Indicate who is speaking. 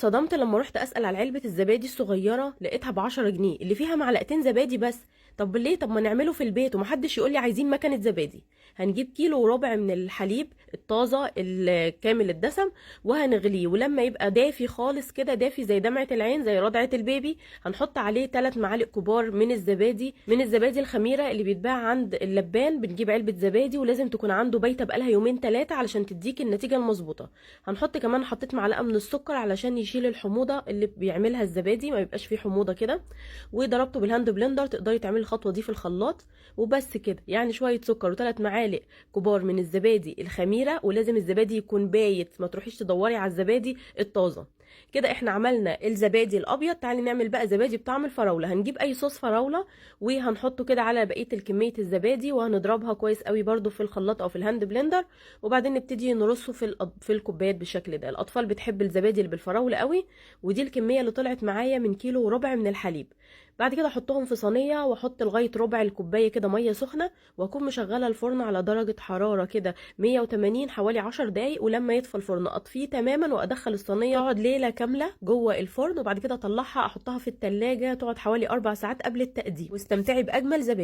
Speaker 1: اتصدمت لما رحت اسال على علبه الزبادي الصغيره، لقيتها ب10 جنيه اللي فيها معلقتين زبادي بس. طب ليه؟ طب ما نعمله في البيت ومحدش يقول لي عايزين مكنه زبادي. هنجيب كيلو وربع من الحليب الطازه الكامل الدسم، وهنغليه، ولما يبقى دافي خالص كده، دافي زي دمعه العين زي رضعه البيبي، هنحط عليه 3 معالق كبار من الزبادي الخميره اللي بيتباع عند اللبان. بنجيب علبه زبادي ولازم تكون عنده بايته بقالها يومين 3 علشان تديك النتيجه المظبوطه. هنحط كمان، حطيت معلقه من السكر علشان يشيل الحموضه اللي بيعملها الزبادي، ما يبقاش فيه حموضه كده. وضربته بالهاند بلندر، تقدري تعملي الخطوه دي في الخلاط. وبس كده، يعني شويه سكر و3 معالق كبار من الزبادي الخميره، ولازم الزبادي يكون بايت، ما تروحيش تدوري على الزبادي الطازه. كده احنا عملنا الزبادي الابيض. تعالي نعمل بقى زبادي بطعم الفراوله. هنجيب اي صوص فراوله وهنحطه كده على بقيه الكميه الزبادي، وهنضربها كويس قوي برده في الخلاط او في الهاند بلندر، وبعدين نبتدي نرصه في الكوبايات بالشكل ده. الاطفال بتحب الزبادي اللي بالفراوله قوي. ودي الكميه اللي طلعت معايا من كيلو وربع من الحليب. بعد كده احطهم في صينيه، واحط لغايه ربع الكوبايه كده ميه سخنه، واكون مشغله الفرن على درجه حراره كده 180 حوالي 10 دقايق. ولما يطفى الفرن اطفيه تماما، وادخل الصينيه تقعد ليله كامله جوه الفرن، وبعد كده اطلعها احطها في التلاجة تقعد حوالي 4 ساعات قبل التقديم. واستمتعي باجمل زبادي.